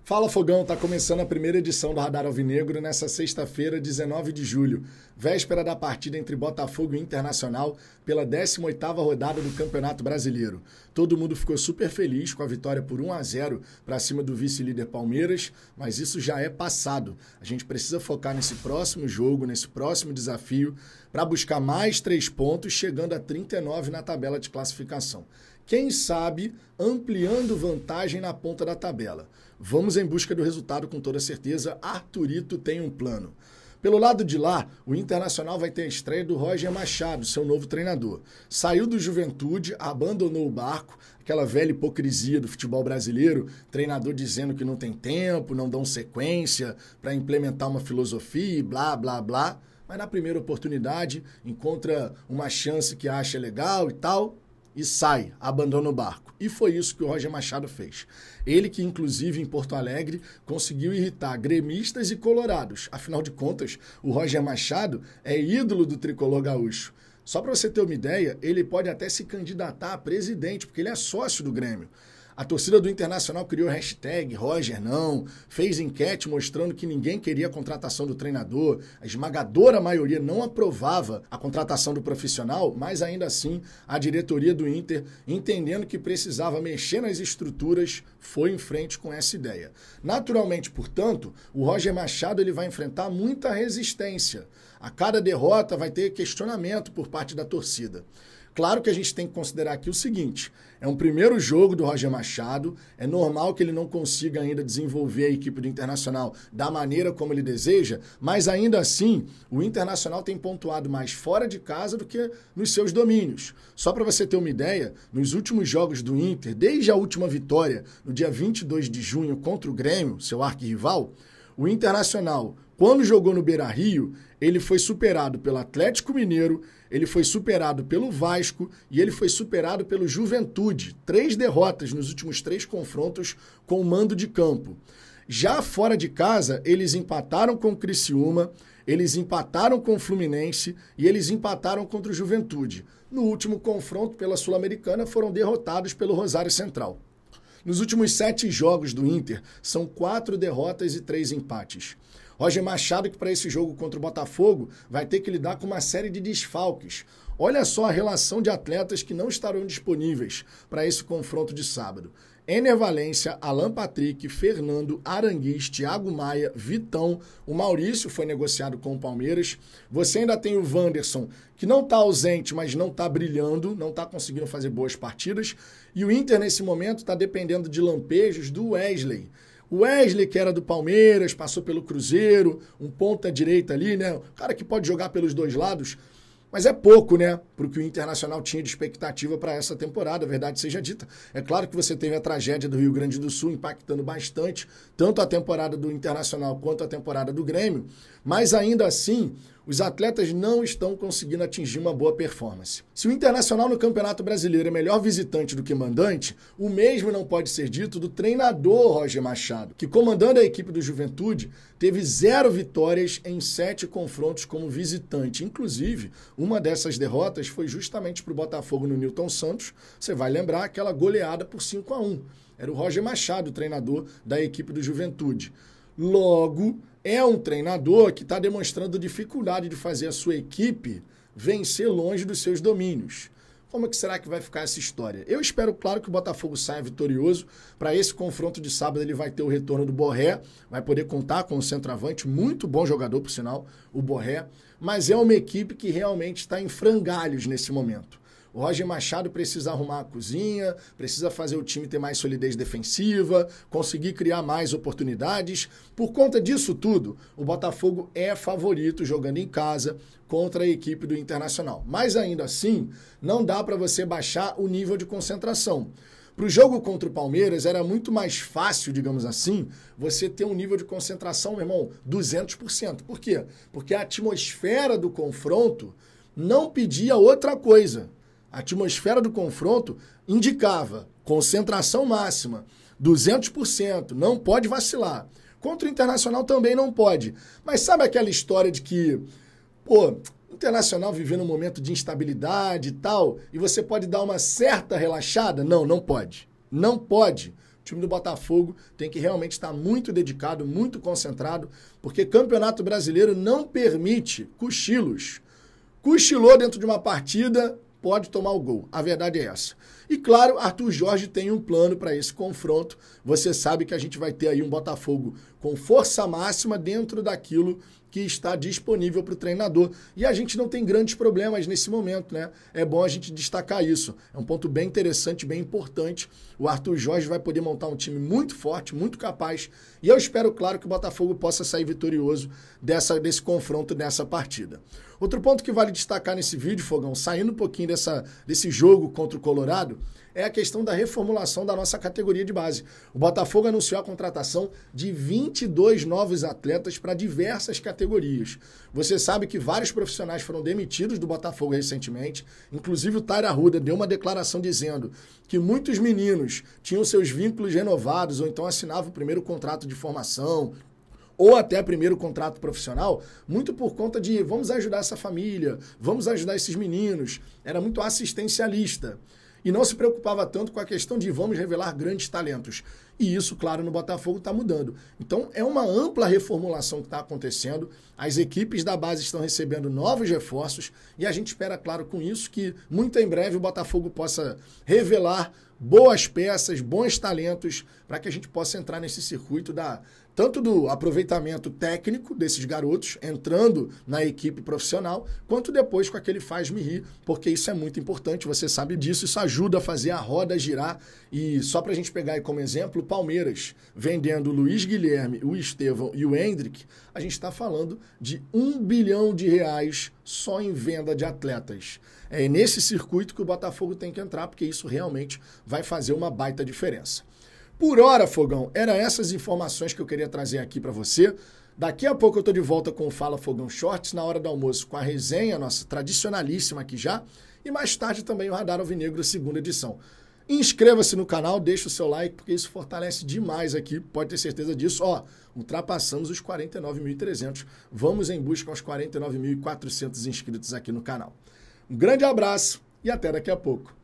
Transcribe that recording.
Fala Fogão, tá começando a primeira edição do Radar Alvinegro nessa sexta-feira, 19 de julho, véspera da partida entre Botafogo e Internacional pela 18ª rodada do Campeonato Brasileiro. Todo mundo ficou super feliz com a vitória por 1-0 para cima do vice-líder Palmeiras, mas isso já é passado. A gente precisa focar nesse próximo jogo, nesse próximo desafio, para buscar mais 3 pontos, chegando a 39 na tabela de classificação. Quem sabe ampliando vantagem na ponta da tabela. Vamos em busca do resultado com toda certeza. Arthurito tem um plano. Pelo lado de lá, o Internacional vai ter a estreia do Roger Machado, seu novo treinador. Saiu do Juventude, abandonou o barco, aquela velha hipocrisia do futebol brasileiro, treinador dizendo que não tem tempo, não dão sequência para implementar uma filosofia e blá, blá, blá. Mas na primeira oportunidade, encontra uma chance que acha legal e tal, e sai, abandona o barco. E foi isso que o Roger Machado fez. Ele que, inclusive, em Porto Alegre, conseguiu irritar gremistas e colorados. Afinal de contas, o Roger Machado é ídolo do tricolor gaúcho. Só para você ter uma ideia, ele pode até se candidatar a presidente, porque ele é sócio do Grêmio. A torcida do Internacional criou hashtag Roger não, fez enquete mostrando que ninguém queria a contratação do treinador, a esmagadora maioria não aprovava a contratação do profissional, mas ainda assim a diretoria do Inter, entendendo que precisava mexer nas estruturas, foi em frente com essa ideia. Naturalmente, portanto, o Roger Machado ele vai enfrentar muita resistência. A cada derrota vai ter questionamento por parte da torcida. Claro que a gente tem que considerar aqui o seguinte, é um primeiro jogo do Roger Machado, é normal que ele não consiga ainda desenvolver a equipe do Internacional da maneira como ele deseja, mas ainda assim, o Internacional tem pontuado mais fora de casa do que nos seus domínios. Só para você ter uma ideia, nos últimos jogos do Inter, desde a última vitória, no dia 22 de junho contra o Grêmio, seu arquirrival, o Internacional, quando jogou no Beira-Rio, ele foi superado pelo Atlético Mineiro, ele foi superado pelo Vasco e ele foi superado pelo Juventude. 3 derrotas nos últimos 3 confrontos com o mando de campo. Já fora de casa, eles empataram com o Criciúma, eles empataram com o Fluminense e eles empataram contra o Juventude. No último confronto pela Sul-Americana, foram derrotados pelo Rosário Central. Nos últimos 7 jogos do Inter, são 4 derrotas e 3 empates. Roger Machado, que para esse jogo contra o Botafogo, vai ter que lidar com uma série de desfalques. Olha só a relação de atletas que não estarão disponíveis para esse confronto de sábado. Ener Valencia, Alan Patrick, Fernando, Aranguiz, Thiago Maia, Vitão, o Maurício foi negociado com o Palmeiras. Você ainda tem o Wanderson, que não está ausente, mas não está brilhando, não está conseguindo fazer boas partidas. E o Inter, nesse momento, está dependendo de lampejos do Wesley. O Wesley, que era do Palmeiras, passou pelo Cruzeiro, um ponta-direita ali, né? O cara que pode jogar pelos dois lados. Mas é pouco, né, para o que o Internacional tinha de expectativa para essa temporada, a verdade seja dita. É claro que você teve a tragédia do Rio Grande do Sul impactando bastante, tanto a temporada do Internacional quanto a temporada do Grêmio, mas ainda assim, os atletas não estão conseguindo atingir uma boa performance. Se o Internacional no Campeonato Brasileiro é melhor visitante do que mandante, o mesmo não pode ser dito do treinador Roger Machado, que comandando a equipe do Juventude, teve 0 vitórias em 7 confrontos como visitante. Inclusive, uma dessas derrotas foi justamente para o Botafogo no Newton Santos. Você vai lembrar aquela goleada por 5-1. Era o Roger Machado, o treinador da equipe do Juventude. Logo, é um treinador que está demonstrando dificuldade de fazer a sua equipe vencer longe dos seus domínios. Como é que será que vai ficar essa história? Eu espero, claro, que o Botafogo saia vitorioso. Para esse confronto de sábado, ele vai ter o retorno do Borré, vai poder contar com o centroavante, muito bom jogador, por sinal, o Borré. Mas é uma equipe que realmente está em frangalhos nesse momento. O Roger Machado precisa arrumar a cozinha, precisa fazer o time ter mais solidez defensiva, conseguir criar mais oportunidades. Por conta disso tudo, o Botafogo é favorito jogando em casa contra a equipe do Internacional. Mas ainda assim, não dá para você baixar o nível de concentração. Para o jogo contra o Palmeiras, era muito mais fácil, digamos assim, você ter um nível de concentração, meu irmão, 200%. Por quê? Porque a atmosfera do confronto não pedia outra coisa. A atmosfera do confronto indicava concentração máxima, 200%, não pode vacilar. Contra o Internacional também não pode. Mas sabe aquela história de que, o Internacional vivendo um momento de instabilidade e tal, e você pode dar uma certa relaxada? Não, não pode. Não pode. time do Botafogo tem que realmente estar muito dedicado, muito concentrado, porque Campeonato Brasileiro não permite cochilos. Cochilou dentro de uma partida, pode tomar o gol. A verdade é essa. E claro, Arthur Jorge tem um plano para esse confronto. Você sabe que a gente vai ter aí um Botafogo com força máxima dentro daquilo que está disponível para o treinador. E a gente não tem grandes problemas nesse momento, né? É bom a gente destacar isso. É um ponto bem interessante, bem importante. O Arthur Jorge vai poder montar um time muito forte, muito capaz. E eu espero, claro, que o Botafogo possa sair vitorioso desse confronto, dessa partida. Outro ponto que vale destacar nesse vídeo, Fogão, saindo um pouquinho desse jogo contra o Colorado, é a questão da reformulação da nossa categoria de base. O Botafogo anunciou a contratação de 22 novos atletas para diversas categorias. Você sabe que vários profissionais foram demitidos do Botafogo recentemente, inclusive o Taira Arruda deu uma declaração dizendo que muitos meninos tinham seus vínculos renovados ou então assinavam o primeiro contrato de formação, ou até primeiro contrato profissional, muito por conta de vamos ajudar essa família, vamos ajudar esses meninos. Era muito assistencialista. E não se preocupava tanto com a questão de vamos revelar grandes talentos. E isso, claro, no Botafogo está mudando. Então, é uma ampla reformulação que está acontecendo. As equipes da base estão recebendo novos reforços e a gente espera, claro, com isso, que muito em breve o Botafogo possa revelar boas peças, bons talentos, para que a gente possa entrar nesse circuito tanto do aproveitamento técnico desses garotos entrando na equipe profissional, quanto depois com aquele faz-me rir, porque isso é muito importante, você sabe disso, isso ajuda a fazer a roda girar. E só para a gente pegar aí como exemplo, o Palmeiras vendendo o Luiz Guilherme, o Estevão e o Hendrick, a gente está falando de R$1 bilhão só em venda de atletas. É nesse circuito que o Botafogo tem que entrar, porque isso realmente vai fazer uma baita diferença. Por hora, Fogão, eram essas informações que eu queria trazer aqui para você. Daqui a pouco eu estou de volta com o Fala Fogão Shorts, na hora do almoço, com a resenha nossa tradicionalíssima aqui já, e mais tarde também o Radar Alvinegro, segunda edição. Inscreva-se no canal, deixa o seu like, porque isso fortalece demais aqui, pode ter certeza disso. Ultrapassamos os 49.300, vamos em busca aos 49.400 inscritos aqui no canal. Um grande abraço e até daqui a pouco.